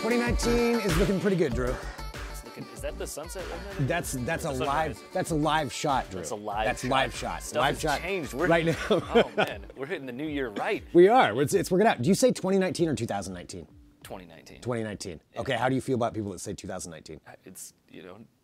2019 is looking pretty good, Drew. Is that the sunset right now? That's a live shot, Drew. That's a live That's shot. live shot. Stuff live has shot changed. Right now. Oh man, we're hitting the new year right. We are. It's working out. Do you say 2019 or 2019? 2019. 2019. Yeah. Okay, how do you feel about people that say 2019? It's,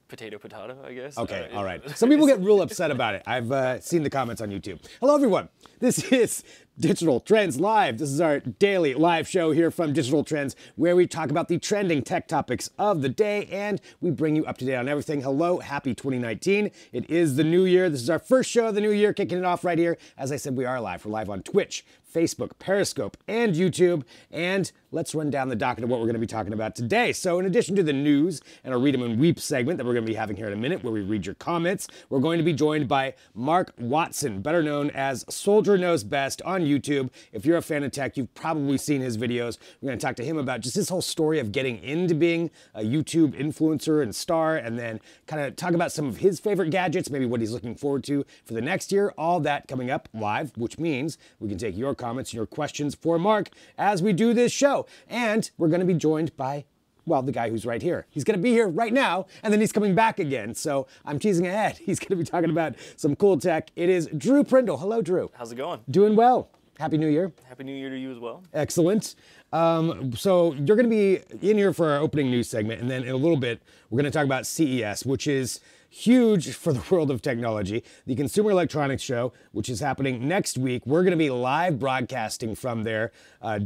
potato, I guess. Okay, all right. Some people get real upset about it. I've seen the comments on YouTube. Hello, everyone. This is Digital Trends Live. This is our daily live show here from Digital Trends, where we talk about the trending tech topics of the day, and we bring you up to date on everything. Hello, happy 2019. It is the new year. This is our first show of the new year, kicking it off right here. As I said, we are live. We're live on Twitch, Facebook, Periscope, and YouTube. And let's run down the docket of what we're going to be talking about today. So in addition to the news and our Read 'em and Weep segment that we're going to be having here in a minute, where we read your comments, we're going to be joined by Mark Watson, better known as SoldierKnowsBest on YouTube. If you're a fan of tech, you've probably seen his videos. We're going to talk to him about just his whole story of getting into being a YouTube influencer and star, and then kind of talk about some of his favorite gadgets, maybe what he's looking forward to for the next year. All that coming up live, which means we can take your comments and your questions for Mark as we do this show. And we're going to be joined by, well, the guy who's right here. He's going to be here right now, and then he's coming back again. So I'm teasing ahead. He's going to be talking about some cool tech. It is Drew Prindle. Hello, Drew. How's it going? Doing well. Happy New Year. Happy New Year to you as well. Excellent. So you're going to be in here for our opening news segment, and then in a little bit, we're going to talk about CES, which is huge for the world of technology. The Consumer Electronics Show, which is happening next week. We're going to be live broadcasting from there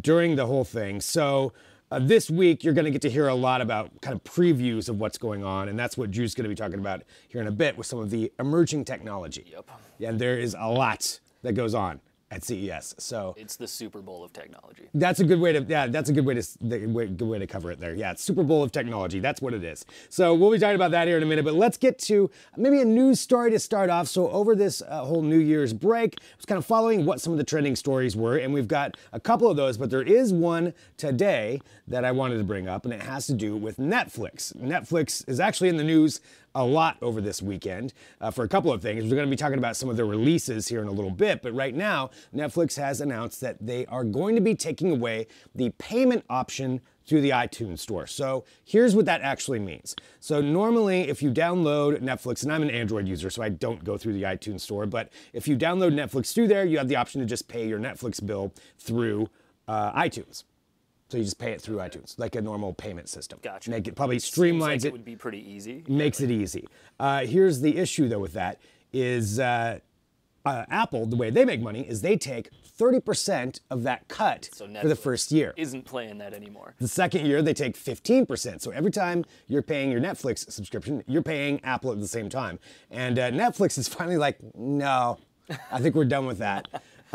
during the whole thing. So this week, you're going to get to hear a lot about kind of previews of what's going on, and that's what Drew's going to be talking about here in a bit with some of the emerging technology. Yep. And there is a lot that goes on at CES. So it's the Super Bowl of technology. That's a good way to, that's a good way to cover it there. Yeah, it's Super Bowl of technology. That's what it is. So we'll be talking about that here in a minute, but let's get to maybe a news story to start off. So over this whole New Year's break, I was kind of following what some of the trending stories were, and we've got a couple of those, but there is one today that I wanted to bring up, and it has to do with Netflix. Netflix is actually in the news a lot over this weekend for a couple of things. We're going to be talking about some of their releases here in a little bit, but right now, Netflix has announced that they are going to be taking away the payment option through the iTunes store. So here's what that actually means. So normally, if you download Netflix, and I'm an Android user, so I don't go through the iTunes store, but if you download Netflix through there, you have the option to just pay your Netflix bill through iTunes. So you just pay it through iTunes, like a normal payment system. Gotcha. Make it probably streamlines like it. It would be pretty easy. Makes it easy. Here's the issue though with that is Apple, the way they make money is they take 30% of that cut for the first year. Isn't playing that anymore. The second year, they take 15%. So every time you're paying your Netflix subscription, you're paying Apple at the same time. And Netflix is finally like, no, I think we're done with that.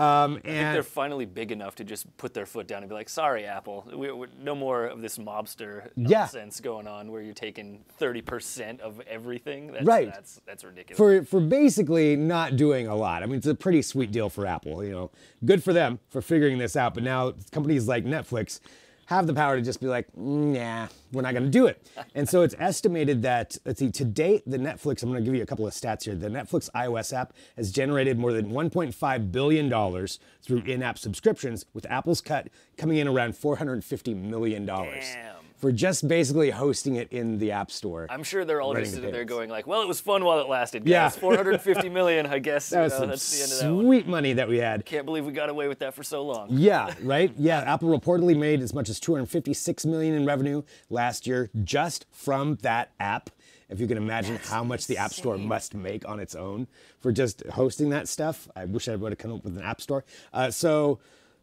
I think they're finally big enough to just put their foot down and be like, sorry, Apple, we're no more of this mobster nonsense going on where you're taking 30% of everything. Right. That's ridiculous. For basically not doing a lot. I mean, it's a pretty sweet deal for Apple. Good for them for figuring this out. But now companies like Netflix have the power to just be like, nah, we're not going to do it. And so it's estimated that, let's see, to date, the Netflix, I'm going to give you a couple of stats here. The Netflix iOS app has generated more than $1.5 billion through in-app subscriptions, with Apple's cut coming in around $450 million. Damn. For just basically hosting it in the App Store. I'm sure they're all just sitting there going like, well, it was fun while it lasted. Yeah. Guys. 450 million, I guess. That was that's the end of that one. sweet money that we had. Can't believe we got away with that for so long. Yeah, right? Yeah, Apple reportedly made as much as $256 million in revenue last year just from that app. If you can imagine how much the App Store must make on its own for just hosting that stuff. I wish I would have come up with an App Store.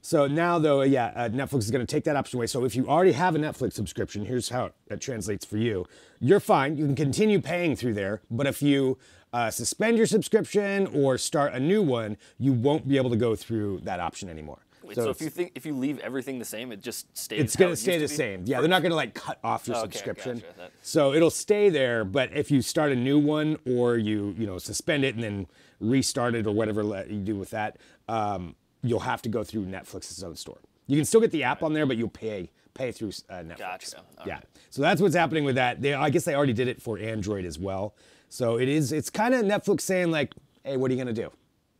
So now, though, Netflix is going to take that option away. So if you already have a Netflix subscription, here's how it translates for you. You're fine. You can continue paying through there. But if you suspend your subscription or start a new one, you won't be able to go through that option anymore. Wait, so if you leave everything the same, it just stays. It's going to stay the same. Yeah, they're not going to like cut off your subscription. Gotcha. So it'll stay there. But if you start a new one or you suspend it and then restart it or whatever you do with that. You'll have to go through Netflix's own store. You can still get the app on there, but you'll pay through Netflix. Gotcha. Yeah. So that's what's happening with that. I guess they already did it for Android as well. So it's kind of Netflix saying like, hey, what are you gonna do?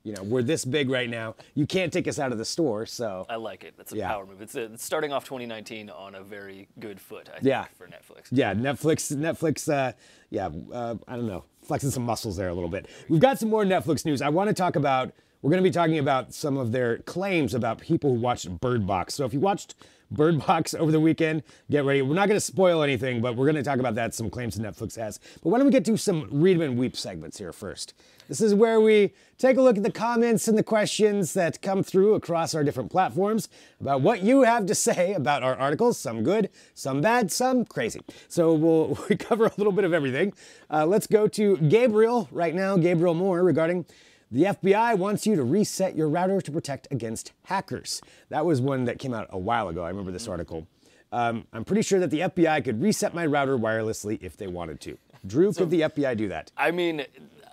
You know, we're this big right now. You can't take us out of the store, so. I like it. That's a power move. It's starting off 2019 on a very good foot, I think, for Netflix. Yeah, Netflix, I don't know, flexing some muscles there a little bit. We've got some more Netflix news. I want to talk about, we're going to be talking about some of their claims about people who watched Bird Box. So if you watched Bird Box over the weekend, get ready. We're not going to spoil anything, but we're going to talk about that, some claims that Netflix has. But why don't we get to some Read 'em and Weep segments here first. This is where we take a look at the comments and the questions that come through across our different platforms about what you have to say about our articles, some good, some bad, some crazy. So we'll cover a little bit of everything. Let's go to Gabriel right now, Gabriel Moore, regarding the FBI wants you to reset your router to protect against hackers. That was one that came out a while ago. I remember this article. I'm pretty sure that the FBI could reset my router wirelessly if they wanted to. Drew, could the FBI do that? I mean,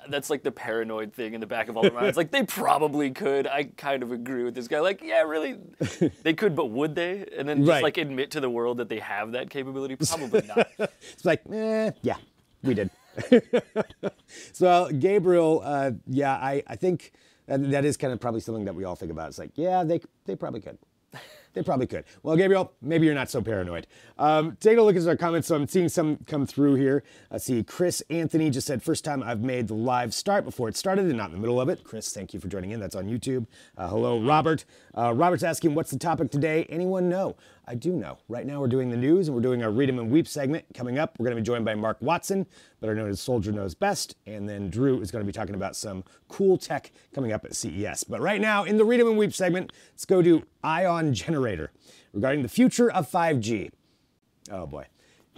that's like the paranoid thing in the back of all their minds. Like, they probably could. I kind of agree with this guy. Like, yeah, really, they could, but would they? And then just like admit to the world that they have that capability? Probably not. It's like, yeah, we did. So Gabriel, I think that is kind of probably something that we all think about. It's like, yeah, they probably could. They probably could. Well, Gabriel, maybe you're not so paranoid. Take a look at our comments. So I'm seeing some come through here. Let's see. Chris Anthony just said, first time I've made the live start before it started and not in the middle of it. Chris, thank you for joining in. That's on YouTube. Hello, Robert. Robert's asking, what's the topic today? Anyone know? I do know. Right now we're doing the news and we're doing our Read 'em and Weep segment. Coming up, we're going to be joined by Mark Watson, better known as SoldierKnowsBest. And then Drew is going to be talking about some cool tech coming up at CES. But right now, in the Read 'em and Weep segment, let's go to Ion Generator regarding the future of 5G. Oh boy.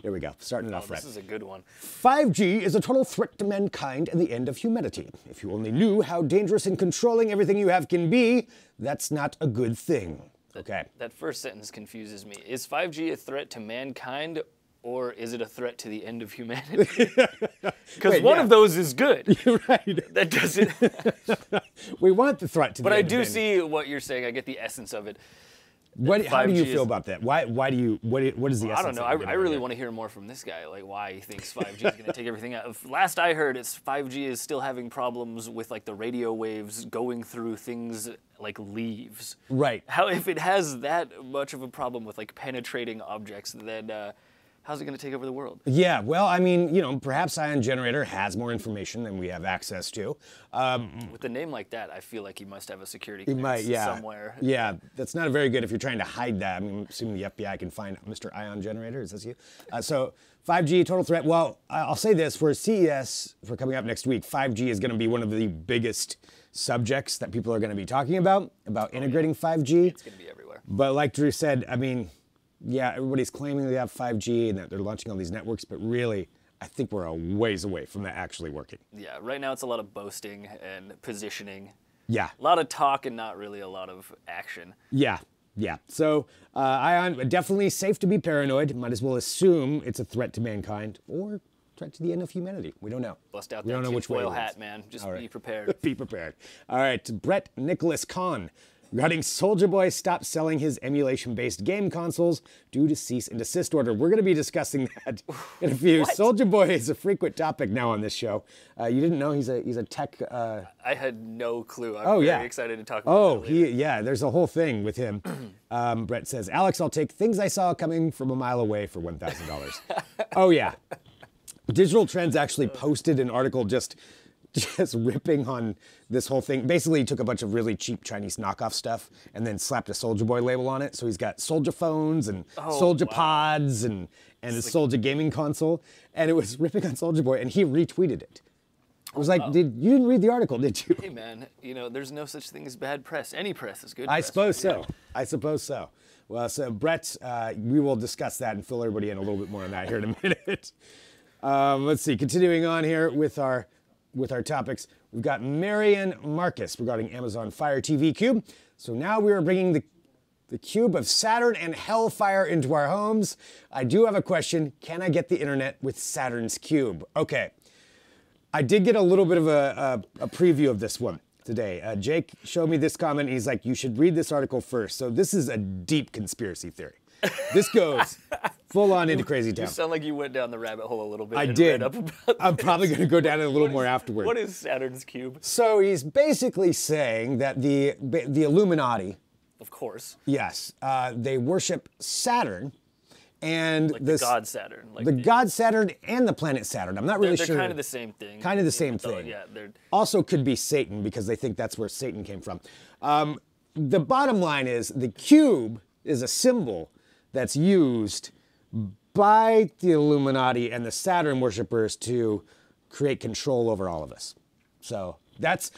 Here we go. Starting it off right. This is a good one. 5G is a total threat to mankind and the end of humanity. If you only knew how dangerous and controlling everything you have can be, that's not a good thing. Okay. That first sentence confuses me. Is 5G a threat to mankind, or is it a threat to the end of humanity? Because one of those is good. You're right. That doesn't. We want the threat to but the I end do of see what you're saying. I get the essence of it. How do you feel about that? Why do you, what is the essence? I don't know. I really want to hear more from this guy, like why he thinks 5G is going to take everything out. Last I heard, 5G is still having problems with like the radio waves going through things like leaves. Right. If it has that much of a problem with like penetrating objects, then how's it going to take over the world? Yeah, well, I mean, perhaps Ion Generator has more information than we have access to. With a name like that, I feel like he must have a security clearance somewhere. Yeah, that's not very good if you're trying to hide that. I'm assuming the FBI can find Mr. Ion Generator. Is this you? So 5G, total threat. Well, I'll say this. For CES, for coming up next week, 5G is going to be one of the biggest subjects that people are going to be talking about integrating 5G. It's going to be everywhere. But like Drew said, I mean, yeah, everybody's claiming they have 5G and that they're launching all these networks, but really, I think we're a ways away from that actually working. Yeah, right now it's a lot of boasting and positioning. Yeah. A lot of talk and not really a lot of action. Yeah. So, Ion, definitely safe to be paranoid. Might as well assume it's a threat to mankind or threat to the end of humanity. We don't know. Bust out that tinfoil hat, man. Just be prepared. Be prepared. All right, Brett Nicholas Kahn. Regarding Soulja Boy stopped selling his emulation-based game consoles due to cease and desist order. We're going to be discussing that in a few. Soulja Boy is a frequent topic now on this show. You didn't know he's a tech... I had no clue. I'm very excited to talk about that later. There's a whole thing with him. Brett says, Alex, I'll take things I saw coming from a mile away for $1,000. Oh, yeah. Digital Trends actually posted an article just ripping on this whole thing. Basically, he took a bunch of really cheap Chinese knockoff stuff and then slapped a Soulja Boy label on it. So he's got Soulja phones and Soulja pods and his Soulja gaming console. And it was ripping on Soulja Boy, and he retweeted it. I was like, you didn't read the article, did you? Hey, man, there's no such thing as bad press. Any press is good I press. Suppose so. I suppose so. Well, so Brett, we will discuss that and fill everybody in a little bit more on that here in a minute. Let's see, continuing on here with our topics, we've got Marian Marcus regarding Amazon Fire TV Cube. So now we are bringing the cube of Saturn and Hellfire into our homes. I do have a question. Can I get the internet with Saturn's cube? Okay. I did get a little bit of a preview of this one today. Jake showed me this comment. He's like, you should read this article first. So this is a deep conspiracy theory. This goes full on into crazy town. You sound like you went down the rabbit hole a little bit. I and did. Read up about I'm probably going to go down it a little more afterward. What is Saturn's cube? So he's basically saying that the Illuminati, Of course. yes, they worship Saturn. And Like the god Saturn. Like the god Saturn and the planet Saturn. I'm not really they're sure. kind of the same thing. Kind of the same thing. Yeah, they're... Also could be Satan because they think that's where Satan came from. The bottom line is the cube is a symbol that's used by the Illuminati and the Saturn worshippers to create control over all of us. So that's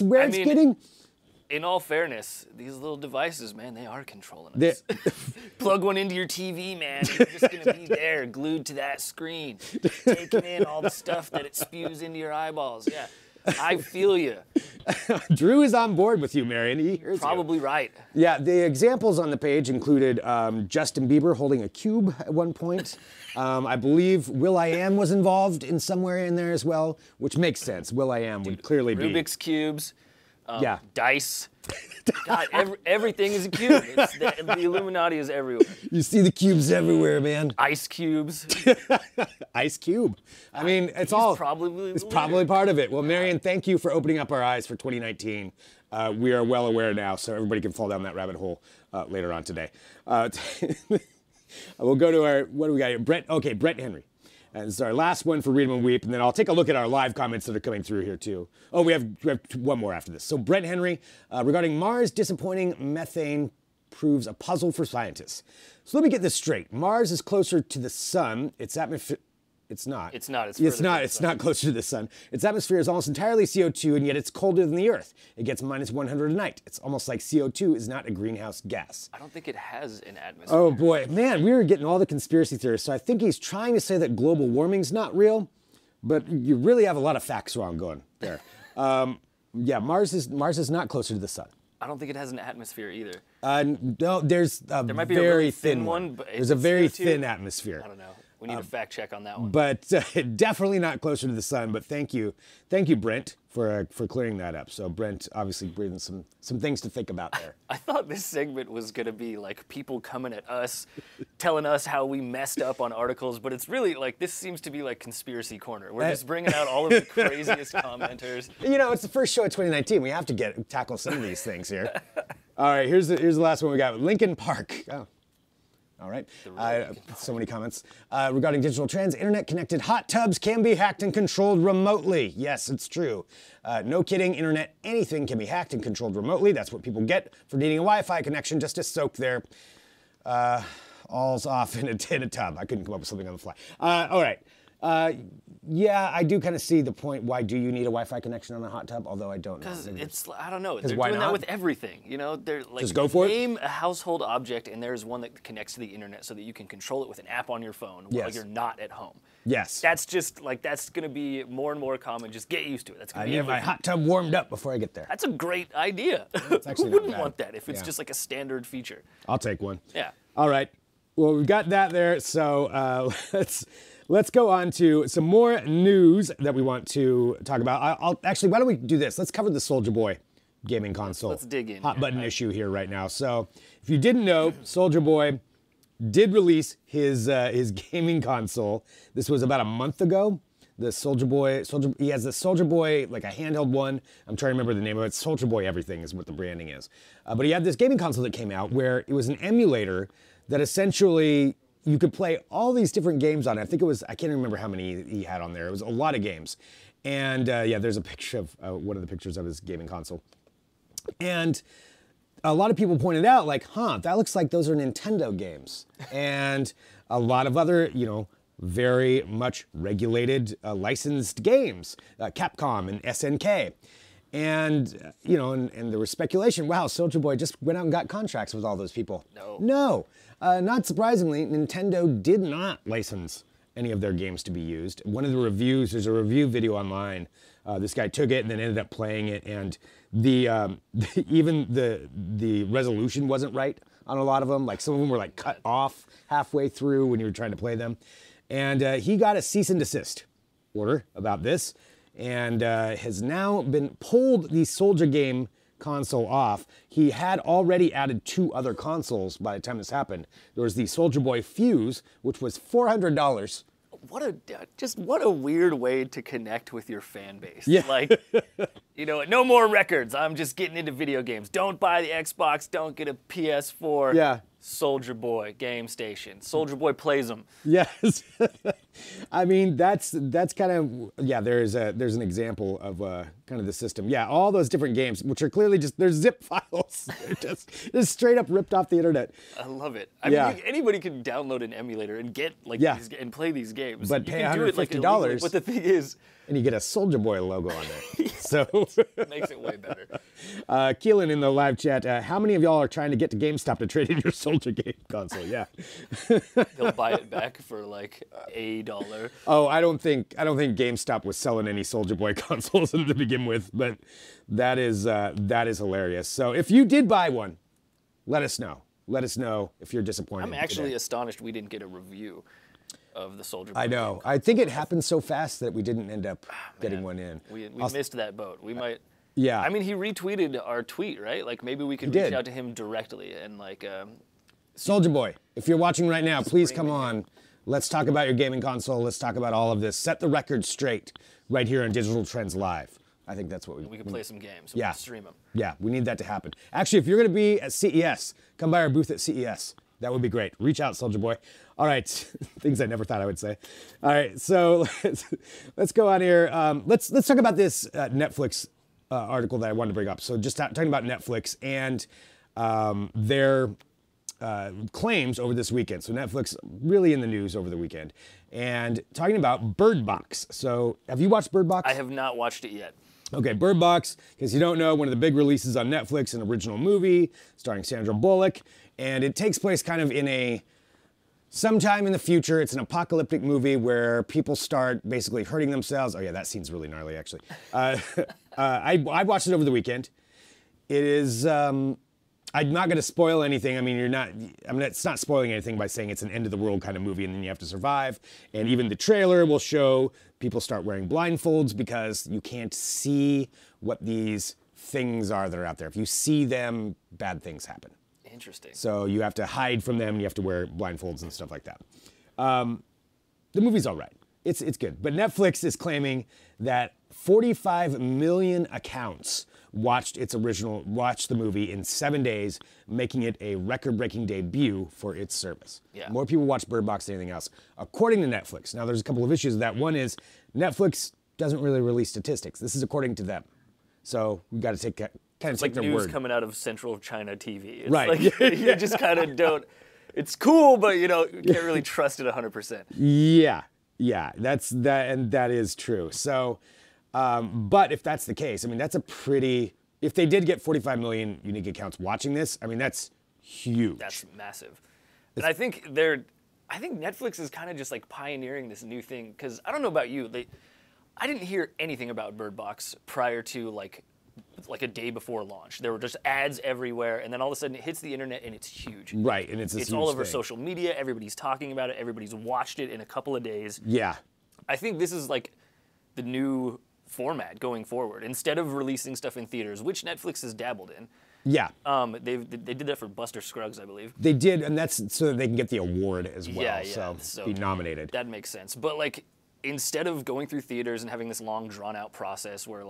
where it's getting. In all fairness, these little devices, man, they are controlling us. Plug one into your TV, man. You're just going to be there, glued to that screen, taking in all the stuff that it spews into your eyeballs. Yeah, I feel you. Drew is on board with you, Marion. He hears Probably you. right. Yeah, the examples on the page included Justin Bieber holding a cube at one point. I believe Will.i.am was involved in somewhere in there as well, which makes sense. Will.i.am would clearly be. Rubik's Cubes. Yeah. Dice. God, everything is a cube. The Illuminati is everywhere. You see the cubes everywhere, man. Ice cubes. Ice Cube. I mean, it's probably part of it. Well, Marion, thank you for opening up our eyes for 2019. We are well aware now, so everybody can fall down that rabbit hole later on today. We'll go to our, what do we got here? Brett Henry. And this is our last one for Read 'em and Weep, and then I'll take a look at our live comments that are coming through here too. Oh, we have one more after this. So Brett Henry, regarding Mars, disappointing methane proves a puzzle for scientists. So let me get this straight. Mars is closer to the sun. Its atmosphere... It's not. It's not. It's not closer to the sun. Its atmosphere is almost entirely CO2, and yet it's colder than the Earth. It gets minus 100 a night. It's almost like CO2 is not a greenhouse gas. I don't think it has an atmosphere. Oh boy, man, we were getting all the conspiracy theories. So I think he's trying to say that global warming's not real, but you really have a lot of facts wrong going there. Yeah, Mars is not closer to the sun. I don't think it has an atmosphere either. No, there's a There might be very a really thin one. but There's a very CO2? thin atmosphere. I don't know. We need a fact check on that one. But definitely not closer to the sun. But thank you, Brent, for clearing that up. So Brent obviously breathing some things to think about there. I thought this segment was gonna be like people coming at us, telling us how we messed up on articles, but it's really like this seems to be like conspiracy corner. We're just bringing out all of the craziest commenters. You know, it's the first show of 2019. We have to tackle some of these things here. All right, here's the last one we got. Linkin Park. Oh. All right. So many comments. Regarding digital trends, internet-connected hot tubs can be hacked and controlled remotely. Yes, it's true. No kidding, internet, anything can be hacked and controlled remotely. That's what people get for needing a Wi-Fi connection just to soak their alls off in a tub. I couldn't come up with something on the fly. All right. Yeah, I do kind of see the point. Why do you need a Wi-Fi connection on a hot tub? Although I don't know. Because I don't know. They're why doing that not? with everything. You know, they're like Just go for it? name a household object, and there's one that connects to the internet so that you can control it with an app on your phone while Yes. you're not at home. Yes. That's just like that's going to be more and more common. Just get used to it. That's going I to be need my everything. hot tub warmed up before I get there. That's a great idea. actually Who wouldn't not bad. want that if it's Yeah. just like a standard feature? I'll take one. Yeah. All right. Well, we've got that there. So let's go on to some more news that we want to talk about. I'll actually, why don't we do this? Let's cover the Soulja Boy gaming console. Let's dig in Hot here. button issue here right now. So if you didn't know, Soulja Boy did release his gaming console. This was about a month ago. The Soulja Boy, he has the Soulja Boy, like a handheld one. I'm trying to remember the name of it. Soulja Boy Everything is what the branding is. But he had this gaming console that came out where it was an emulator that essentially you could play all these different games on it. I think it was, I can't remember how many he had on there. It was a lot of games. And yeah, there's a picture of one of the pictures of his gaming console. And a lot of people pointed out like, that looks like those are Nintendo games. And a lot of other, very much regulated licensed games, Capcom and SNK. And, and there was speculation, wow, Soulja Boy just went out and got contracts with all those people. No. Not surprisingly, Nintendo did not license any of their games to be used. One of the reviews, there's a review video online. This guy took it and then ended up playing it, and even the resolution wasn't right on a lot of them. Like some of them were like cut off halfway through when you were trying to play them. And he got a cease and desist order about this, and has now been pulled the Soulja game console off. He had already added 2 other consoles by the time this happened. There was the Soulja Boy Fuse, which was $400. What a weird way to connect with your fan base. Yeah. Like, no more records. I'm just getting into video games. Don't buy the Xbox. Don't get a PS4. Yeah. Soulja Boy Game Station. Soulja Boy plays them. Yes. I mean, that's kind of, yeah, there's an example of kind of the system. Yeah, all those different games, which are clearly they're zip files. They're just straight up ripped off the internet. I love it. I mean, anybody can download an emulator and get these, and play these games. But pay you can do it $150. But the thing is, and you get a Soulja Boy logo on there. So it makes it way better. Keelan in the live chat, how many of y'all are trying to get to GameStop to trade in your Soulja game console? Yeah. They'll buy it back for like $1. Oh, I don't think GameStop was selling any Soulja Boy consoles to begin with, but that is hilarious. So if you did buy one, let us know. Let us know if you're disappointed. I'm actually astonished we didn't get a review of the Soulja Boy. I know. I think it happened so fast that we didn't end up getting one in. We missed that boat. We might. Yeah. I mean, he retweeted our tweet, right? Like maybe we could reach out to him directly and like. Soulja Boy, if you're watching right now, please come on. Let's talk about your gaming console. Let's talk about all of this. Set the record straight right here on Digital Trends Live. I think that's what we can play some games. Yeah. Stream them. Yeah, we need that to happen. Actually, if you're going to be at CES, come by our booth at CES. That would be great. Reach out, Soulja Boy. All right, things I never thought I would say. All right, so let's go on here. Let's talk about this Netflix article that I wanted to bring up. So just talking about Netflix and their claims over this weekend. So Netflix really in the news over the weekend, and talking about Bird Box. So have you watched Bird Box? I have not watched it yet. Okay, Bird Box, because you don't know, one of the big releases on Netflix, an original movie starring Sandra Bullock, and it takes place kind of in sometime in the future. It's an apocalyptic movie where people start basically hurting themselves. Oh yeah, that scene's really gnarly, actually. I watched it over the weekend. It is, I'm not gonna spoil anything. I mean, it's not spoiling anything by saying it's an end of the world kind of movie and then you have to survive. And even the trailer will show people start wearing blindfolds because you can't see what these things are that are out there. If you see them, bad things happen. Interesting. So you have to hide from them, you have to wear blindfolds and stuff like that. The movie's all right. It's good. But Netflix is claiming that 45 million accounts watched the movie in 7 days, making it a record-breaking debut for its service. Yeah. More people watch Bird Box than anything else, according to Netflix. Now, there's a couple of issues with that. One is Netflix doesn't really release statistics. This is according to them. So we've got to take their word. It's like news coming out of Central China TV. It's right. Like, you just kind of don't. It's cool, but you can't really trust it 100%. Yeah, that's that, and that is true. So, but if that's the case, I mean, if they did get 45 million unique accounts watching this, I mean, that's huge. That's massive. And I think Netflix is kind of just like pioneering this new thing, because I don't know about you, I didn't hear anything about Bird Box prior to like a day before launch. There were just ads everywhere, and then all of a sudden it hits the internet and it's huge. Right, and it's all over social media. Everybody's talking about it. Everybody's watched it in a couple of days. Yeah. I think this is like the new format going forward. Instead of releasing stuff in theaters, which Netflix has dabbled in. Yeah. They did that for Buster Scruggs, I believe. They did, and that's so that they can get the award as well. Yeah. So be nominated. That makes sense. But like, instead of going through theaters and having this long drawn-out process where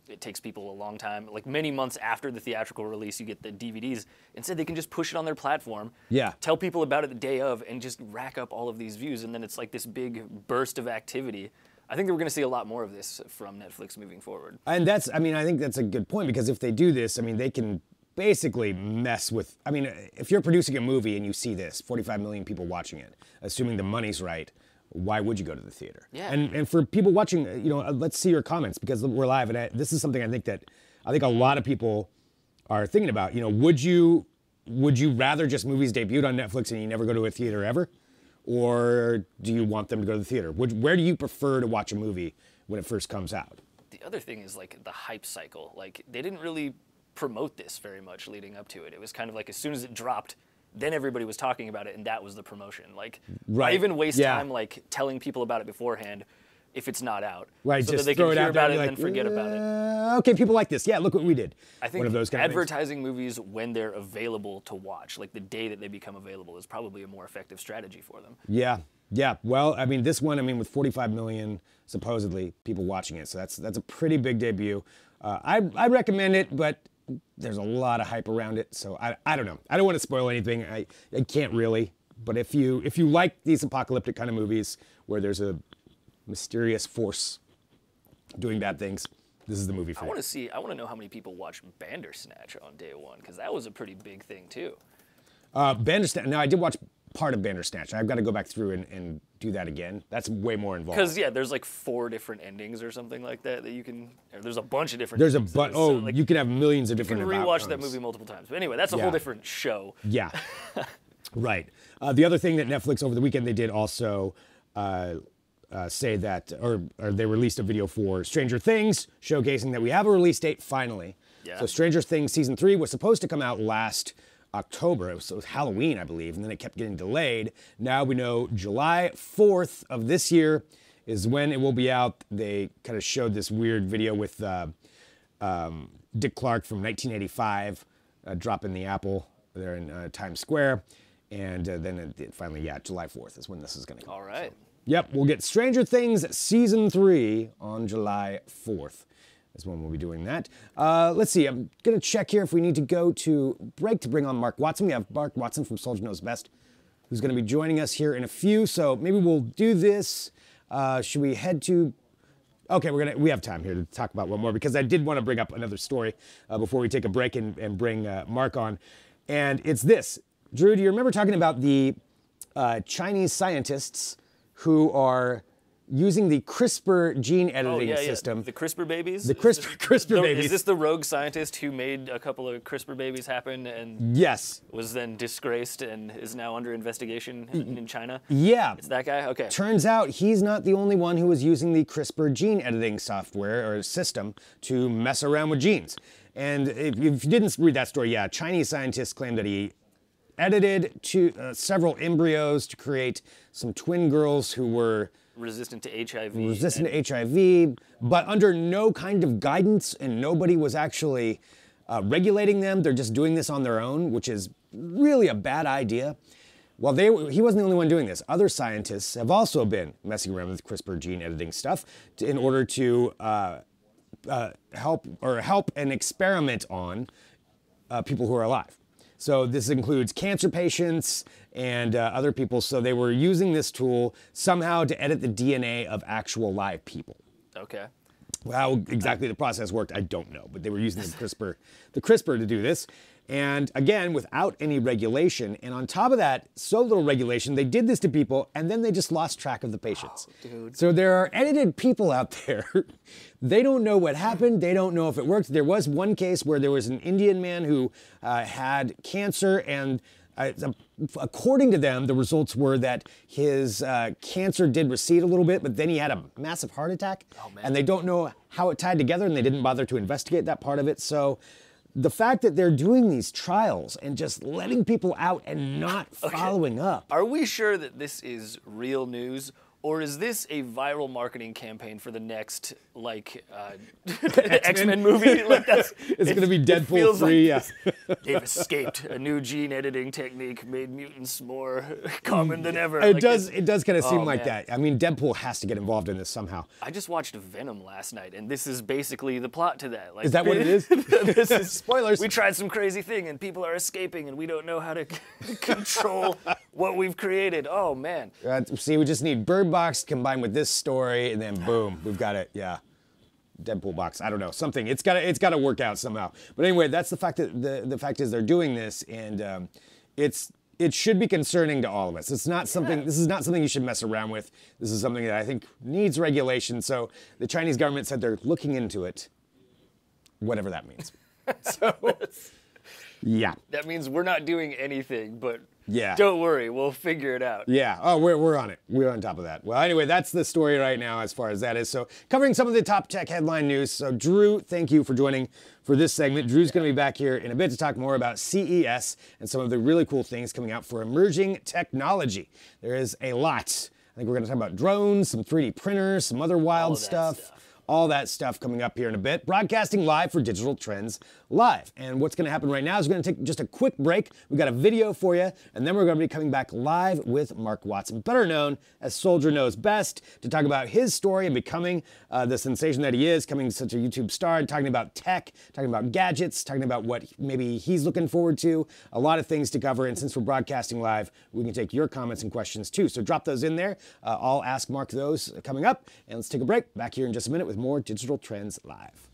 it takes people a long time, like many months after the theatrical release, you get the DVDs. Instead, they can just push it on their platform. Yeah. Tell people about it the day of, and just rack up all of these views, and then it's like this big burst of activity. I think that we're going to see a lot more of this from Netflix moving forward. And I think that's a good point, because if they do this, I mean, they can basically mess with, I mean, if you're producing a movie and you see this, 45 million people watching it, assuming the money's right, why would you go to the theater? Yeah. And for people watching, let's see your comments, because we're live, and this is something I think a lot of people are thinking about. Would you rather just movies debuted on Netflix and you never go to a theater ever? Or do you want them to go to the theater? Where do you prefer to watch a movie when it first comes out? The other thing is like the hype cycle. Like, they didn't really promote this very much leading up to it. It was kind of like as soon as it dropped, then everybody was talking about it, and that was the promotion. Like, right. I even waste time like telling people about it beforehand. if it's not out. Right, so just that they throw can it hear out there about and it be and then forget about it. Okay, people like this. Yeah, look what we did. I think One of those kind of things. advertising movies when they're available to watch, like the day that they become available, is probably a more effective strategy for them. Yeah, yeah. Well, I mean, this one, I mean, with 45 million supposedly people watching it, so that's a pretty big debut. I recommend it, but there's a lot of hype around it, so I don't know. I don't want to spoil anything. I can't really. But if you like these apocalyptic kind of movies where there's a mysterious force doing bad things, this is the movie for you. I want to know how many people watched Bandersnatch on day one, because that was a pretty big thing too. Bandersnatch. Now I did watch part of Bandersnatch. I've got to go back through and do that again. That's way more involved. Because yeah, there's like 4 different endings or something like that you can. There's a bunch of different. There's a endings. bunch. So, Oh, you can have millions of different. You can rewatch outcomes. that movie multiple times. But anyway, that's a whole different show. Yeah. Right. The other thing that Netflix over the weekend they did also say that, or they released a video for Stranger Things, showcasing that we have a release date finally. Yeah. So Stranger Things season 3 was supposed to come out last October. It was Halloween, I believe, and then it kept getting delayed. Now we know July 4th of this year is when it will be out. They kind of showed this weird video with Dick Clark from 1985 dropping the apple there in Times Square. And then finally, yeah, July 4th is when this is going to come. All right. Yep, we'll get Stranger Things Season 3 on July 4th. Is when we'll be doing that. Let's see, I'm going to check here if we need to go to break to bring on Mark Watson. We have Mark Watson from SoldierKnowsBest, who's going to be joining us here in a few. So maybe we'll do this. Should we head to... Okay, we have time here to talk about one more, because I did want to bring up another story before we take a break and bring Mark on. And it's this. Drew, do you remember talking about the Chinese scientists who are using the CRISPR gene editing system? The CRISPR babies? The CRISPR babies. Is this the rogue scientist who made a couple of CRISPR babies happen and yes, was then disgraced and is now under investigation in China? Yeah. It's that guy? Okay. Turns out he's not the only one who was using the CRISPR gene editing software or system to mess around with genes. And if you didn't read that story, yeah, Chinese scientists claim that he edited several embryos to create some twin girls who were resistant to HIV. Resistant to HIV, but under no kind of guidance, and nobody was actually regulating them. They're just doing this on their own, which is really a bad idea. Well, he wasn't the only one doing this. Other scientists have also been messing around with CRISPR gene editing stuff in order to help and experiment on people who are alive. So this includes cancer patients and other people. So they were using this tool somehow to edit the DNA of actual live people. Okay. How exactly the process worked, I don't know. But they were using the CRISPR to do this. And again, without any regulation. And on top of that, so little regulation, they did this to people and then they just lost track of the patients. Oh, dude. So there are edited people out there. They don't know what happened. They don't know if it worked. There was one case where there was an Indian man who had cancer, and according to them, the results were that his cancer did recede a little bit, but then he had a massive heart attack. Oh, man. And they don't know how it tied together, and they didn't bother to investigate that part of it. So the fact that they're doing these trials and just letting people out and not following up. Are we sure that this is real news? Or is this a viral marketing campaign for the next, like, X-Men movie? Like it's going to be Deadpool 3, like they've escaped. A new gene editing technique made mutants more common than ever. It does kind of seem like man. that. I mean, Deadpool has to get involved in this somehow. I just watched Venom last night, and this is basically the plot to that. Like, is that what it is? This is, spoilers. We tried some crazy thing, and people are escaping, and we don't know how to control what we've created. Oh, man. See, we just need Bird Box combined with this story, and then boom, we've got it. Yeah, Deadpool box. I don't know, something. It's got to work out somehow. But anyway, that's the fact that the fact is they're doing this, and it should be concerning to all of us. It's not something. This is not something you should mess around with. This is something that I think needs regulation. So the Chinese government said they're looking into it, whatever that means. So yeah, that means we're not doing anything, but. Yeah. Don't worry, we'll figure it out. Yeah. Oh, we're on it. We're on top of that. Well, anyway, that's the story right now as far as that is. So covering some of the top tech headline news. So Drew, thank you for joining for this segment. Drew's going to be back here in a bit to talk more about CES and some of the really cool things coming out for emerging technology. There is a lot think we're going to talk about drones, some 3D printers, some other wild stuff. All that stuff coming up here in a bit. Broadcasting live for Digital Trends Live. And what's going to happen right now is we're going to take just a quick break. We've got a video for you, and then we're going to be coming back live with Mark Watson, better known as SoldierKnowsBest, to talk about his story and becoming the sensation that he is, becoming such a YouTube star, and talking about tech, talking about gadgets, talking about what maybe he's looking forward to. A lot of things to cover, and since we're broadcasting live, we can take your comments and questions too. So drop those in there. I'll ask Mark those coming up, and let's take a break. Back here in just a minute with more Digital Trends Live.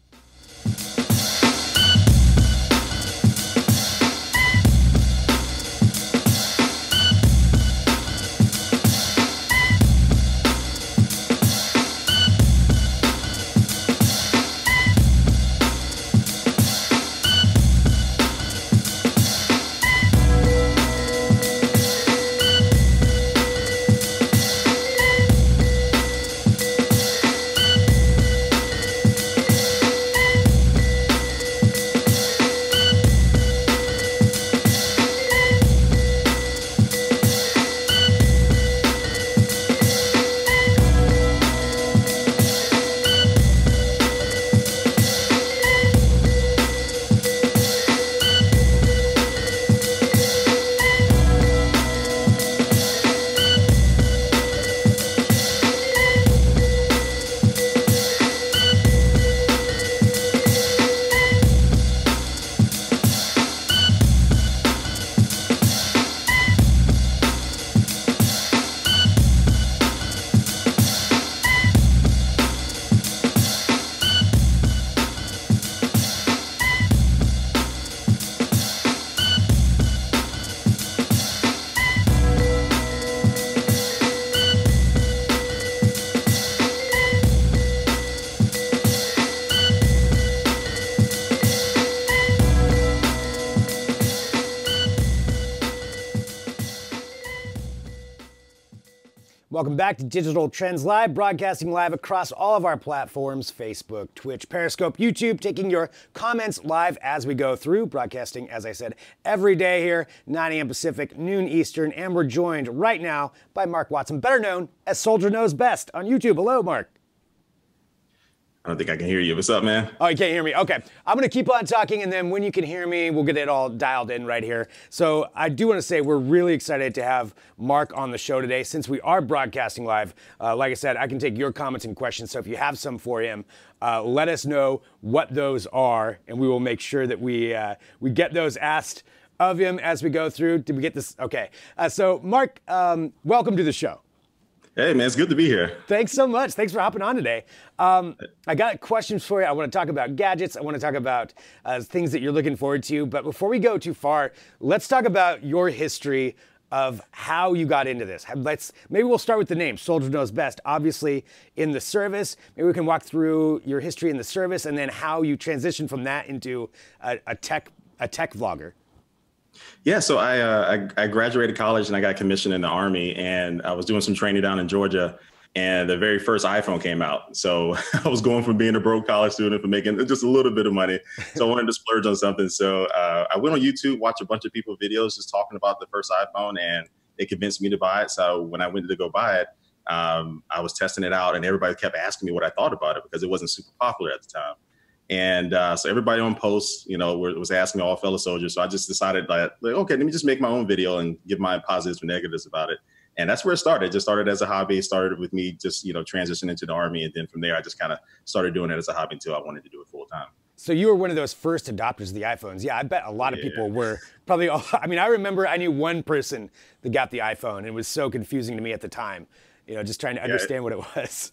Welcome back to Digital Trends Live, broadcasting live across all of our platforms, Facebook, Twitch, Periscope, YouTube, taking your comments live as we go through, broadcasting, as I said, every day here, 9 a.m. Pacific, noon Eastern, and we're joined right now by Mark Watson, better known as SoldierKnowsBest on YouTube. Hello, Mark. I don't think I can hear you. What's up, man? Oh, you can't hear me? Okay. I'm going to keep on talking, and then when you can hear me, we'll get it all dialed in right here. So I do want to say we're really excited to have Mark on the show today. Since we are broadcasting live, like I said, I can take your comments and questions. So if you have some for him, let us know what those are, and we will make sure that we get those asked of him as we go through. Did we get this? Okay. So Mark, welcome to the show. Hey, man, it's good to be here. Thanks so much. Thanks for hopping on today. I got questions for you. I want to talk about gadgets. I want to talk about things that you're looking forward to. But before we go too far, let's talk about your history of how you got into this. Maybe we'll start with the name, SoldierKnowsBest. Obviously, in the service, maybe we can walk through your history in the service and then how you transitioned from that into a tech vlogger. Yeah, so I graduated college and I got commissioned in the Army, and I was doing some training down in Georgia, and the very first iPhone came out. So I was going from being a broke college student to making just a little bit of money. So I wanted to splurge on something. So I went on YouTube, watched a bunch of people's videos just talking about the first iPhone, and it convinced me to buy it. So when I went to go buy it, I was testing it out, and everybody kept asking me what I thought about it because it wasn't super popular at the time. And so everybody on posts, was asking me, all fellow soldiers. So I just decided, like, okay, let me just make my own video and give my positives and negatives about it. And that's where it started. It just started as a hobby. It started with me just, transitioning into the Army. And then from there, I just kind of started doing it as a hobby until I wanted to do it full time. So you were one of those first adopters of the iPhones. Yeah, I bet a lot of people were probably all, I mean, I remember I knew one person that got the iPhone, and it was so confusing to me at the time, just trying to understand what it was.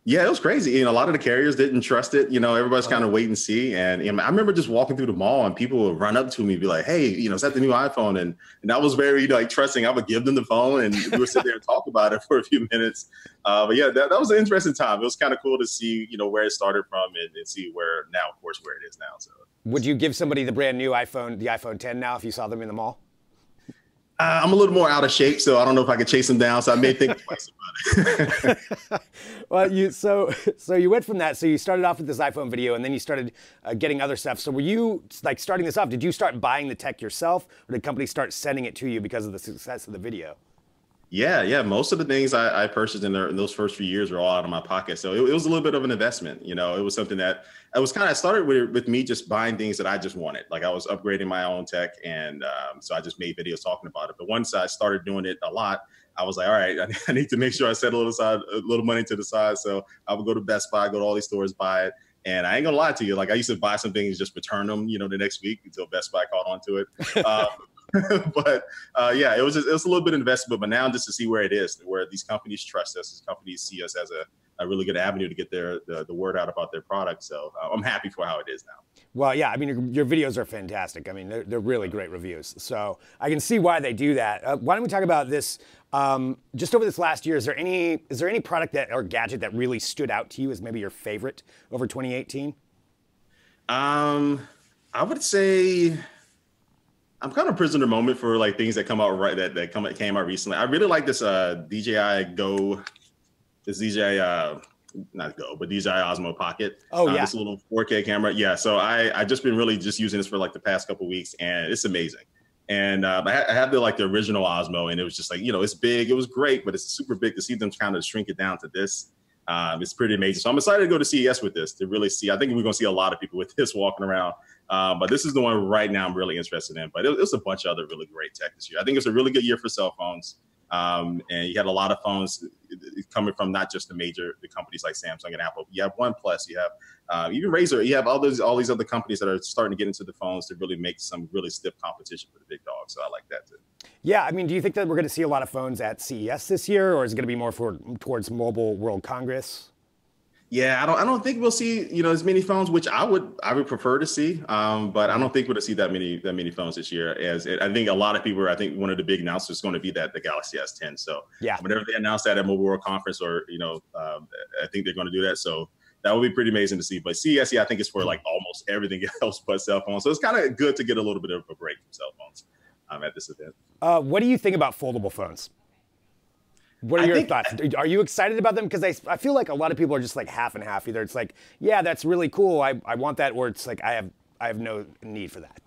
Yeah, it was crazy. A lot of the carriers didn't trust it. Everybody's kind of wait and see. And I remember just walking through the mall and people would run up to me and be like, hey, is that the new iPhone? And I was very trusting. I would give them the phone and we would sit there and talk about it for a few minutes. But yeah, that was an interesting time. It was kind of cool to see, where it started from and see where now, of course, where it is now. So would you give somebody the brand new iPhone, the iPhone 10 now if you saw them in the mall? I'm a little more out of shape, so I don't know if I could chase them down. So I may think twice about it. Well, so you went from that. So you started off with this iPhone video, and then you started getting other stuff. So were you starting this off? Did you start buying the tech yourself, or did companies start sending it to you because of the success of the video? Yeah. Most of the things I purchased in those first few years were all out of my pocket. So it was a little bit of an investment. It was something that I was kind of started with me just buying things that I just wanted. Like I was upgrading my own tech. And so I just made videos talking about it. But once I started doing it a lot, I was like, all right, I need to make sure I set a little money to the side. So I would go to Best Buy, go to all these stores, buy it. And I ain't gonna lie to you, like I used to buy some things, just return them, the next week until Best Buy caught on to it. But yeah, it was a little bit of investment, but now just to see where it is, where these companies trust us, these companies see us as a really good avenue to get the word out about their product. So I'm happy for how it is now. Well, yeah, I mean, your videos are fantastic. I mean, they're really great reviews. So I can see why they do that. Why don't we talk about this? Just over this last year, is there any product or gadget that really stood out to you as maybe your favorite over 2018? I would say I'm kind of prisoner moment for like things that come out came out recently. I really like this not Go, but DJI Osmo Pocket. Oh yeah, this little 4K camera. Yeah, so I just been really just using this for like the past couple of weeks, and it's amazing. And I have the original Osmo, and it was just like, it's big. It was great, but it's super big to see them kind of shrink it down to this. It's pretty amazing. So I'm excited to go to CES with this to really see. I think we're going to see a lot of people with this walking around. But this is the one right now I'm really interested in. But it was a bunch of other really great tech this year. I think it's a really good year for cell phones. And you had a lot of phones coming from not just the companies like Samsung and Apple. You have OnePlus, you have even Razer. You have all these other companies that are starting to get into the phones to really make some really stiff competition for the big dogs. So I like that too. Yeah, I mean, do you think that we're going to see a lot of phones at CES this year, or is it going to be more towards Mobile World Congress? Yeah, I don't think we'll see as many phones, which I would prefer to see. But I don't think we'll see that many phones this year. I think a lot of people. I think one of the big announcements is going to be the Galaxy S10. So yeah, whenever they announce that at Mobile World Conference, or I think they're going to do that. So that would be pretty amazing to see. But CES, I think it's for like almost everything else but cell phones. So it's kind of good to get a little bit of a break from cell phones at this event. What do you think about foldable phones? What are your thoughts? Are you excited about them? Because I feel like a lot of people are just like half and half. Either it's like, yeah, that's really cool, I want that, or it's like I have no need for that.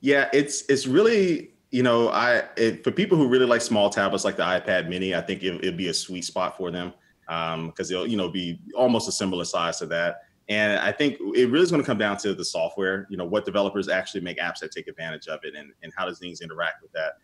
Yeah, it's really for people who really like small tablets like the iPad Mini, I think it'd be a sweet spot for them because they'll be almost a similar size to that. And I think it really is going to come down to the software. What developers actually make apps that take advantage of it, and how does things interact with that.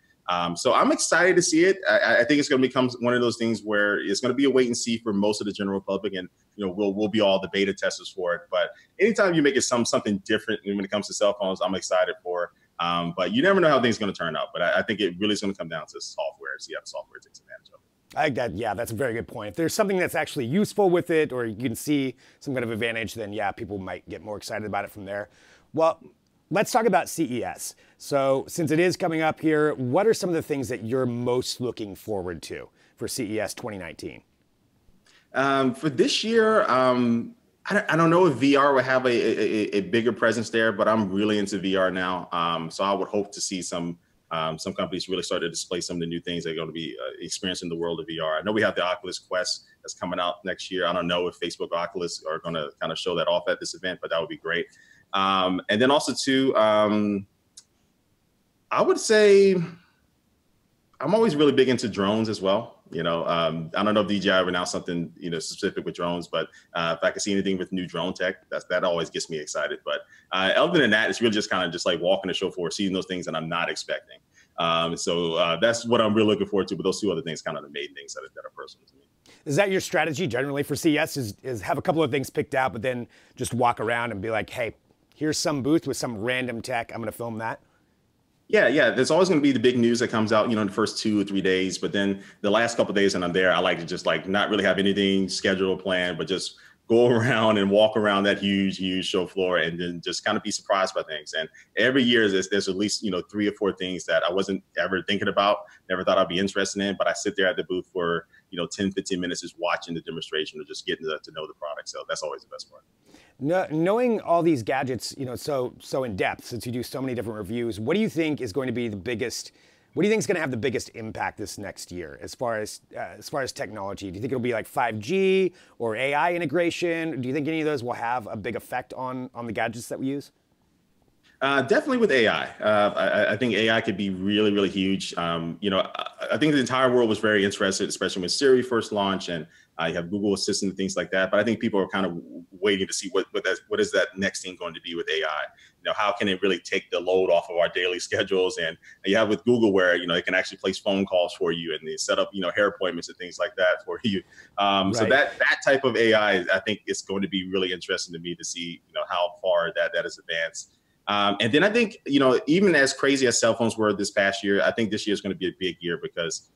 So I'm excited to see it. I think it's going to become one of those things where it's going to be a wait and see for most of the general public, and we'll be all the beta testers for it. But anytime you make it something different when it comes to cell phones, I'm excited for. But you never know how things are going to turn out. But I think it really is going to come down to software. See how the software takes advantage of it. Yeah, that's a very good point. If there's something that's actually useful with it, or you can see some kind of advantage, then yeah, people might get more excited about it from there. Well, let's talk about CES. So since it is coming up here, what are some of the things that you're most looking forward to for CES 2019? For this year, I don't know if VR will have a bigger presence there, but I'm really into VR now. So I would hope to see some companies really start to display some of the new things they're going to be experiencing the world of VR. I know we have the Oculus Quest that's coming out next year. I don't know if Facebook or Oculus are going to kind of show that off at this event, but that would be great. And then also too, I would say I'm always really big into drones as well. I don't know if DJI ever announced something, specific with drones, but if I can see anything with new drone tech, that always gets me excited. But other than that, it's really just kind of just like walking the show floor, seeing those things that I'm not expecting. So that's what I'm really looking forward to. But those two other things kind of the main things that are personal to me. Is that your strategy generally for CES? Is have a couple of things picked out, but then just walk around and be like, hey, here's some booth with some random tech. I'm going to film that. Yeah. There's always going to be the big news that comes out, in the first 2 or 3 days. But then the last couple of days when I'm there, I like to just like not really have anything scheduled or planned, but just go around and walk around that huge show floor and then just kind of be surprised by things. And every year there's at least, 3 or 4 things that I wasn't ever thinking about, never thought I'd be interested in, but I sit there at the booth for, 10, 15 minutes just watching the demonstration or just getting to know the product. So that's always the best part. Knowing all these gadgets, so in depth, since you do so many different reviews, what do you think is going to be the biggest? What do you think is going to have the biggest impact this next year, as far as technology? Do you think it'll be like 5G or AI integration? Do you think any of those will have a big effect on the gadgets that we use? Definitely with AI. I think AI could be really, really huge. I think the entire world was very interested, especially when Siri first launched, and you have Google Assistant and things like that. But I think people are kind of waiting to see what is that next thing going to be with AI. How can it really take the load off of our daily schedules? And you have with Google where it can actually place phone calls for you and they set up hair appointments and things like that for you. Right. So that type of AI, I think it's going to be really interesting to me to see how far that is advanced. And then I think, even as crazy as cell phones were this past year, I think this year is going to be a big year because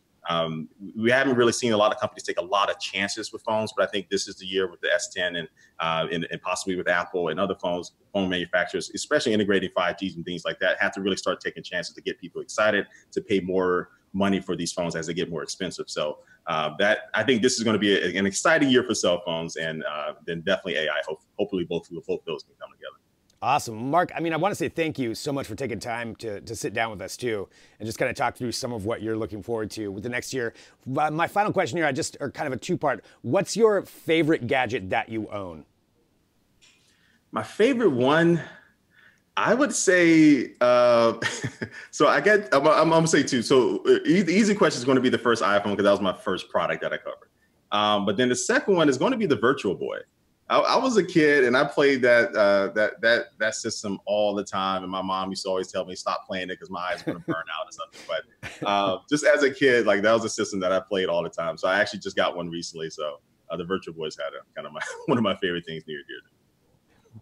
we haven't really seen a lot of companies take a lot of chances with phones. But I think this is the year with the S10 and possibly with Apple and other phone manufacturers, especially integrating 5Gs and things like that, have to really start taking chances to get people excited to pay more money for these phones as they get more expensive. So I think this is going to be an exciting year for cell phones, and then definitely AI. Hopefully both those can come together. Awesome. Mark, I want to say thank you so much for taking time to sit down with us too and just kind of talk through some of what you're looking forward to with the next year. My final question here, are kind of a two-part. What's your favorite gadget that you own? My favorite one, I would say, so I'm going to say two. So the easy question is going to be the first iPhone because that was my first product that I covered. But then the second one is going to be the Virtual Boy. I was a kid and I played that system all the time, and my mom used to always tell me stop playing it because my eyes are going to burn out or something. But just as a kid, that was a system that I played all the time. So I actually just got one recently. So the Virtual Boys had kind of one of my favorite things near here.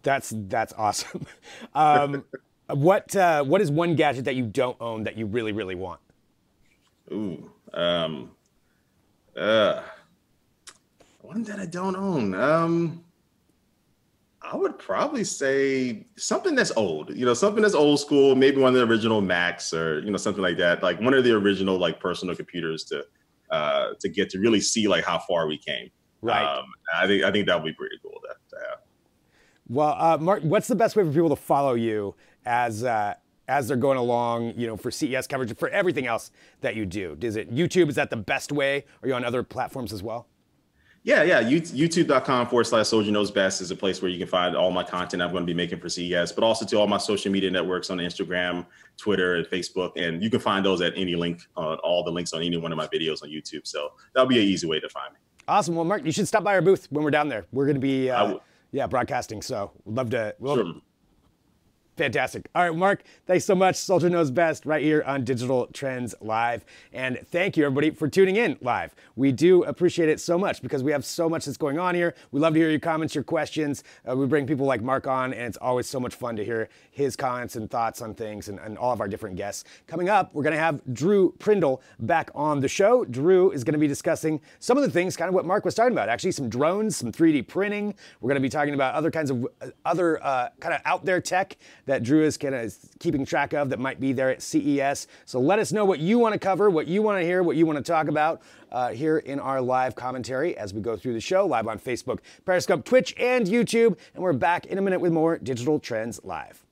That's awesome. What is one gadget that you don't own that you really, really want? Ooh, one that I don't own. I would probably say something that's old, something that's old school, maybe one of the original Macs or, something like that, like one of the original personal computers to get to really see how far we came. Right. I think that would be pretty cool to have. Well, Mark, what's the best way for people to follow you as they're going along, for CES coverage, for everything else that you do? Is it YouTube? Is that the best way? Are you on other platforms as well? Yeah. YouTube.com/SoldierKnowsBest is a place where you can find all my content I'm going to be making for CES, but also to all my social media networks on Instagram, Twitter, and Facebook. And you can find those at any link, all the links on any one of my videos on YouTube. So that'll be an easy way to find me. Awesome. Well, Mark, you should stop by our booth when we're down there. We're going to be broadcasting. So we'd love to. Sure. Fantastic. All right, Mark, thanks so much. Soldier Knows Best right here on Digital Trends Live. And thank you, everybody, for tuning in live. We do appreciate it so much because we have so much that's going on here. We love to hear your comments, your questions. We bring people like Mark on, and it's always so much fun to hear his comments and thoughts on things and all of our different guests. Coming up, we're going to have Drew Prindle back on the show. Drew is going to be discussing some of the things, kind of what Mark was talking about, actually some drones, some 3D printing. We're going to be talking about other kinds of kind of out there tech that Drew is kind of keeping track of that might be there at CES. So let us know what you want to cover, what you want to hear, what you want to talk about here in our live commentary as we go through the show, live on Facebook, Periscope, Twitch, and YouTube. And we're back in a minute with more Digital Trends Live.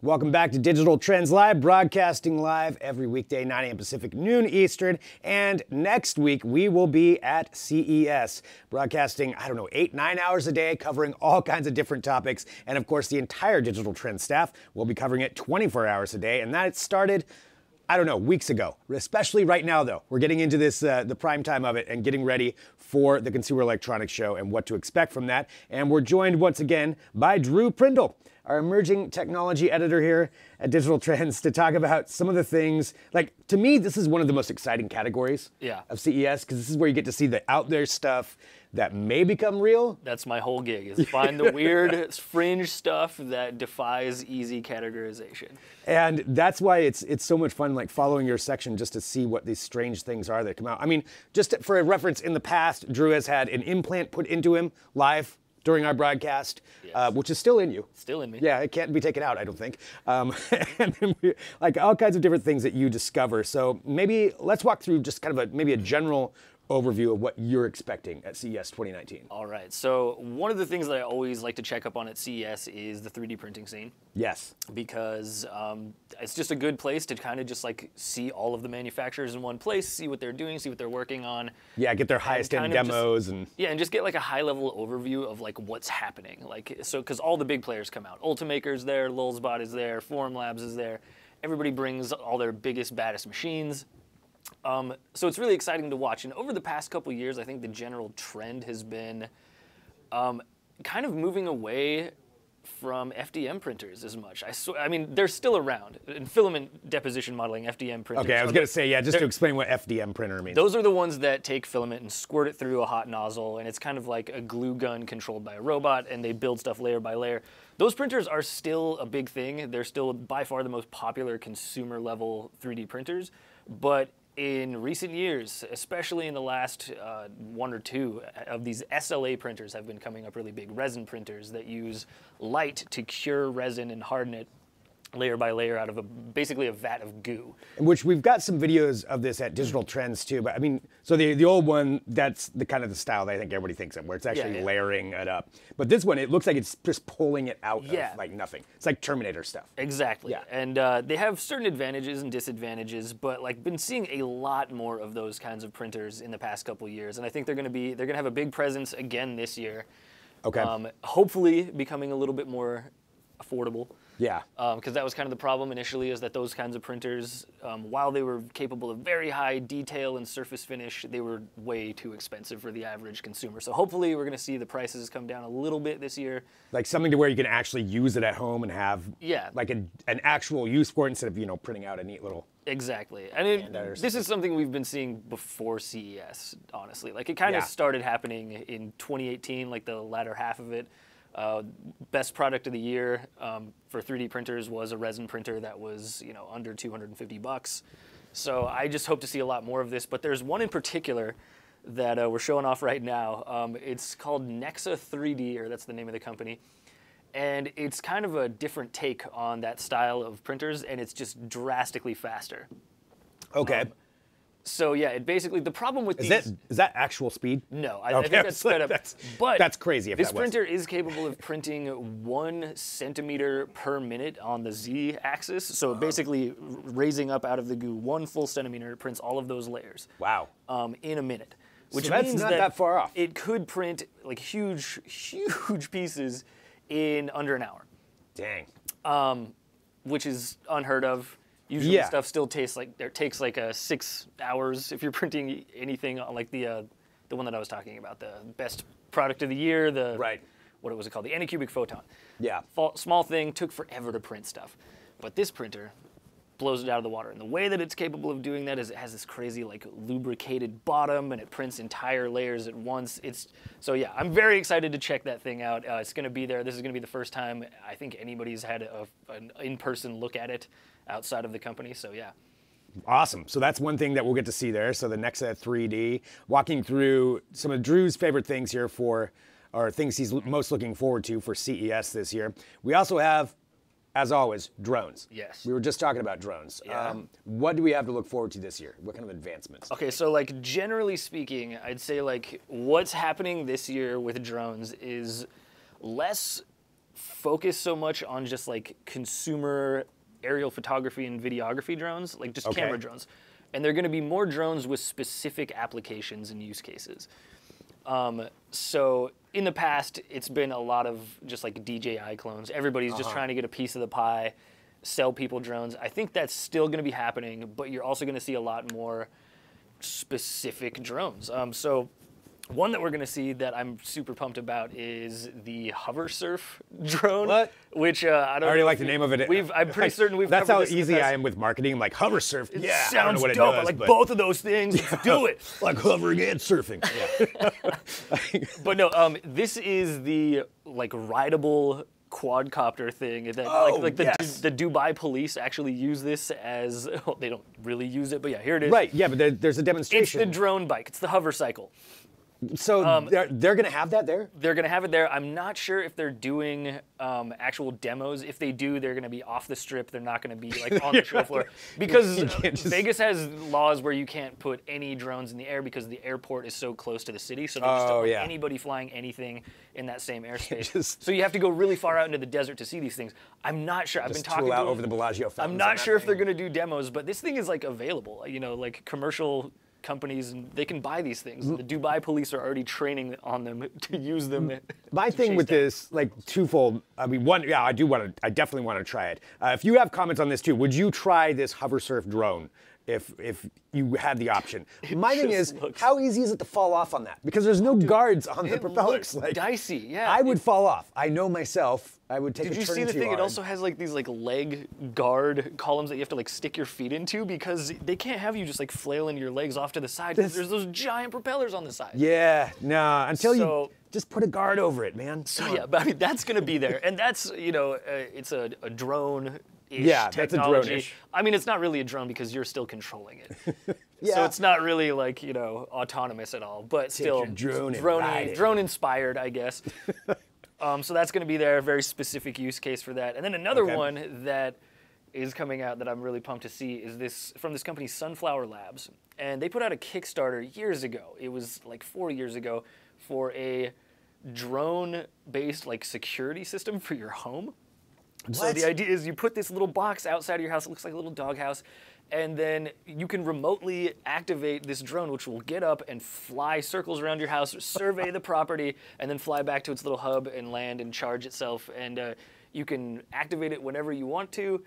Welcome back to Digital Trends Live, broadcasting live every weekday, 9 a.m. Pacific, noon Eastern. And next week, we will be at CES, broadcasting, 8, 9 hours a day, covering all kinds of different topics. And of course, the entire Digital Trends staff will be covering it 24 hours a day. And that started, weeks ago. Especially right now, though. We're getting into this, the prime time of it, and getting ready for the Consumer Electronics Show and what to expect from that. And we're joined once again by Drew Prindle, our emerging technology editor here at Digital Trends, to talk about some of the things. Like, to me, this is one of the most exciting categories of CES, because this is where you get to see the out there stuff that may become real. That's my whole gig, is find the weird fringe stuff that defies easy categorization. And that's why it's so much fun, like following your section, just to see what these strange things are that come out. I mean, just for a reference, in the past, Drew has had an implant put into him live during our broadcast, which is still in you. Still in me. Yeah, it can't be taken out, I don't think. And then like all kinds of different things that you discover. So maybe let's walk through just kind of maybe a general overview of what you're expecting at CES 2019. All right, so one of the things that I always like to check up on at CES is the 3D printing scene. Yes. Because it's just a good place to kind of just like see all of the manufacturers in one place, see what they're doing, see what they're working on. Yeah, get their highest end demos. And just get like a high level overview of like what's happening. Like, so, because all the big players come out. Ultimaker's there, Lulzbot is there, Formlabs is there. Everybody brings all their biggest, baddest machines. So it's really exciting to watch. And over the past couple years, I think the general trend has been kind of moving away from FDM printers as much. I mean, they're still around. In filament deposition modeling, FDM printers. Okay, I was going to say, just to explain what FDM printer means. Those are the ones that take filament and squirt it through a hot nozzle, and it's kind of like a glue gun controlled by a robot, and they build stuff layer by layer. Those printers are still a big thing. They're still by far the most popular consumer-level 3D printers, but in recent years, especially in the last 1 or 2 of these SLA printers have been coming up really big. Resin printers that use light to cure resin and harden it layer by layer out of basically a vat of goo. Which we've got some videos of this at Digital Trends too, but I mean, so the old one, that's the kind of the style that I think everybody thinks of, where it's actually layering it up. But this one, it looks like it's just pulling it out of like nothing. It's like Terminator stuff. Exactly. Yeah. And they have certain advantages and disadvantages, but like been seeing a lot more of those kinds of printers in the past couple years, and I think they're going to have a big presence again this year. Okay. Hopefully becoming a little bit more affordable. Yeah. Because that was kind of the problem initially, is that those kinds of printers, while they were capable of very high detail and surface finish, they were way too expensive for the average consumer. So hopefully we're going to see the prices come down a little bit this year. Like something to where you can actually use it at home and have like an actual use for it instead of, printing out a neat little... Exactly. And this is something we've been seeing before CES, honestly. Like it kind of started happening in 2018, like the latter half of it. Best product of the year for 3D printers was a resin printer that was, under $250. So I just hope to see a lot more of this. But there's one in particular that we're showing off right now. It's called Nexa 3D, or that's the name of the company. And it's kind of a different take on that style of printers, and it's just drastically faster. Okay. So yeah, it basically, the problem with these... Is that actual speed? No, I think that's sped up. But that's crazy if this printer is capable of printing 1 centimeter per minute on the Z-axis. So basically raising up out of the goo 1 full centimeter, it prints all of those layers. Wow. In a minute. Which that's means not that far off. It could print like huge, huge pieces in under an hour. Dang. Which is unheard of. Usually stuff still takes like 6 hours if you're printing anything like the one that I was talking about, the best product of the year, what was it called, the Anycubic Photon. Yeah. Small thing, took forever to print stuff, but this printer blows it out of the water. And the way that it's capable of doing that is it has this crazy like lubricated bottom, and it prints entire layers at once. So yeah, I'm very excited to check that thing out. It's going to be there. This is going to be the first time I think anybody's had an in-person look at it outside of the company, so yeah. Awesome. So that's one thing that we'll get to see there. So the Nexa 3D, walking through some of Drew's favorite things here or things he's most looking forward to for CES this year. We also have, as always, drones. Yes. We were just talking about drones. Yeah. What do we have to look forward to this year? What kind of advancements? Okay, so like generally speaking, I'd say like what's happening this year with drones is less focus so much on just like consumer aerial photography and videography drones, like just camera drones. And they're going to be more drones with specific applications and use cases. So in the past, it's been a lot of just like DJI clones. Everybody's just trying to get a piece of the pie, sell people drones. I think that's still going to be happening, but you're also going to see a lot more specific drones. So one that we're going to see that I'm super pumped about is the hover surf drone. What? Which I don't I already know like the name of it. I'm pretty certain we've That's covered how this in the easy past. I am with marketing. Like hover surf. It Yeah, sounds I don't know what dope. it does, I like but both of those things. Let's do it. like hovering and surfing. Yeah. But no, this is the like rideable quadcopter thing that the Dubai police actually use this as, well, they don't really use it, but yeah, here it is. Right, yeah, but there's a It's demonstration. the drone bike. It's the hover cycle. So they're going to have that there? They're going to have it there. I'm not sure if they're doing actual demos. If they do, they're going to be off the strip. They're not going to be like on the show floor. Because Vegas has laws where you can't put any drones in the air because the airport is so close to the city. So they just don't want anybody flying anything in that same airspace. So you have to go really far out into the desert to see these things. I'm not sure. I've been talking out over the Bellagio fountains. I'm not sure if they're going to do demos, but this thing is like available. You know, like commercial companies, and they can buy these things. The Dubai police are already training on them to use them. My thing with this, like twofold. I mean, one, yeah, I definitely want to try it. If you have comments on this too, would you try this hover surf drone if you had the option? My thing is, how easy is it to fall off on that? Because there's no guards on the propellers. Like dicey, yeah. I would fall off. I know myself. I would take a turn Did you see the thing? hard. It also has like these like leg guard columns that you have to like stick your feet into because they can't have you just like flailing your legs off to the side. There's those giant propellers on the side. Yeah, nah. Until you just put a guard over it, man. So yeah, but I mean that's gonna be there, and that's it's a drone. Yeah, that's a drone-ish. I mean, it's not really a drone because you're still controlling it. Yeah. So it's not really like, autonomous at all, but still drone inspired, I guess. So that's going to be there, a very specific use case for that. And then another one that is coming out that I'm really pumped to see is this from this company, Sunflower Labs. And they put out a Kickstarter years ago. It was like 4 years ago for a drone-based like security system for your home. What? So the idea is you put this little box outside of your house. It looks like a little doghouse. And then you can remotely activate this drone, which will get up and fly circles around your house, survey the property, and then fly back to its little hub and land and charge itself. And you can activate it whenever you want to.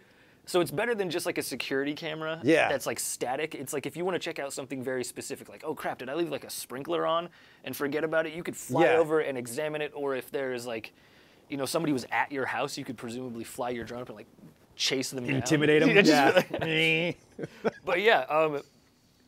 So it's better than just like a security camera that's like static. It's like if you want to check out something very specific, like, oh crap, did I leave like a sprinkler on and forget about it? You could fly over and examine it. Or if there's like, somebody was at your house, you could presumably fly your drone up and like chase them down. Intimidate them. Yeah. But yeah,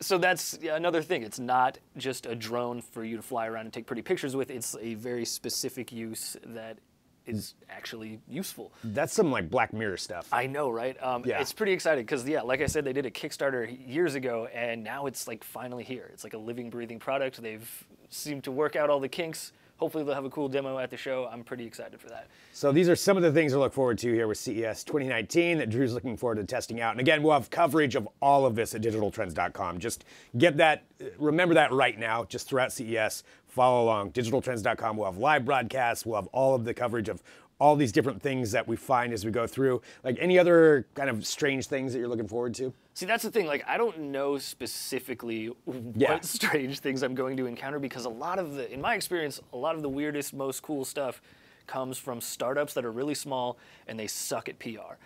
so that's another thing. It's not just a drone for you to fly around and take pretty pictures with. It's a very specific use that is actually useful. That's some like Black Mirror stuff. I know, right? It's pretty exciting because, like I said, they did a Kickstarter years ago, and now it's like finally here. It's like a living, breathing product. They've seemed to work out all the kinks. Hopefully they'll have a cool demo at the show. I'm pretty excited for that. So these are some of the things to look forward to here with CES 2019 that Drew's looking forward to testing out. And again, we'll have coverage of all of this at digitaltrends.com. Just get that, remember that right now, just throughout CES, follow along. Digitaltrends.com, we'll have live broadcasts, we'll have all of the coverage of all these different things that we find as we go through. Like any other kind of strange things that you're looking forward to? See, that's the thing. Like, I don't know specifically what strange things I'm going to encounter because in my experience, a lot of the weirdest, most cool stuff comes from startups that are really small and they suck at PR.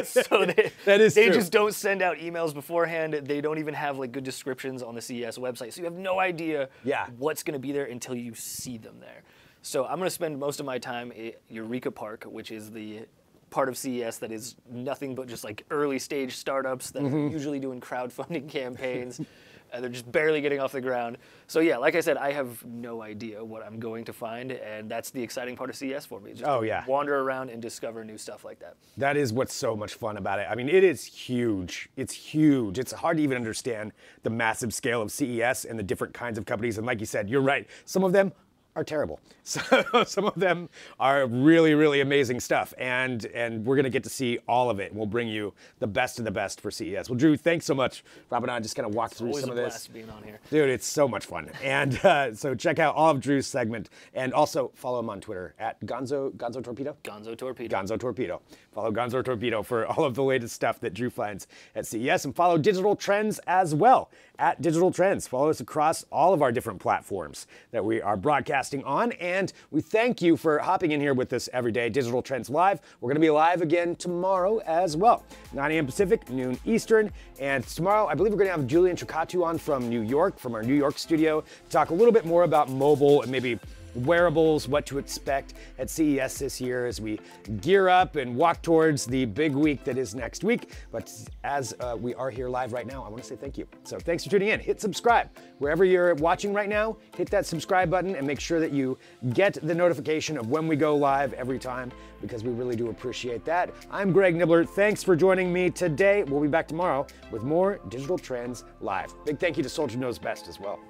So they just don't send out emails beforehand. They don't even have like good descriptions on the CES website. So you have no idea what's going to be there until you see them there. So I'm going to spend most of my time at Eureka Park, which is the part of CES that is nothing but just like early stage startups that are usually doing crowdfunding campaigns. They're just barely getting off the ground. So yeah, like I said, I have no idea what I'm going to find, and that's the exciting part of CES for me. Just wander around and discover new stuff like that. That is what's so much fun about it. I mean, it is huge. It's huge. It's hard to even understand the massive scale of CES and the different kinds of companies. And like you said, you're right. Some of them are terrible. So some of them are really, really amazing stuff, and we're gonna get to see all of it. We'll bring you the best of the best for CES. Well, Drew, thanks so much. Rob and I just kind of walked through some of this. Always a blast being on here. Dude, it's so much fun. And so check out all of Drew's segment, and also follow him on Twitter at Gonzo Torpedo? Gonzo Torpedo. Gonzo Torpedo. Follow Gonzo Torpedo for all of the latest stuff that Drew finds at CES, and follow Digital Trends as well at Digital Trends. Follow us across all of our different platforms that we are broadcasting on, and we thank you for hopping in here with us every day. Digital Trends Live. We're going to be live again tomorrow as well. 9 a.m. Pacific, noon Eastern, and tomorrow I believe we're going to have Julian Tricatu on from New York, from our New York studio, to talk a little bit more about mobile and maybe wearables, what to expect at CES this year as we gear up and walk towards the big week that is next week. But as we are here live right now, I want to say thank you. So thanks for tuning in. Hit subscribe. Wherever you're watching right now, hit that subscribe button and make sure that you get the notification of when we go live every time, because we really do appreciate that. I'm Greg Nibbler. Thanks for joining me today. We'll be back tomorrow with more Digital Trends Live. Big thank you to Soldierknowsbest as well.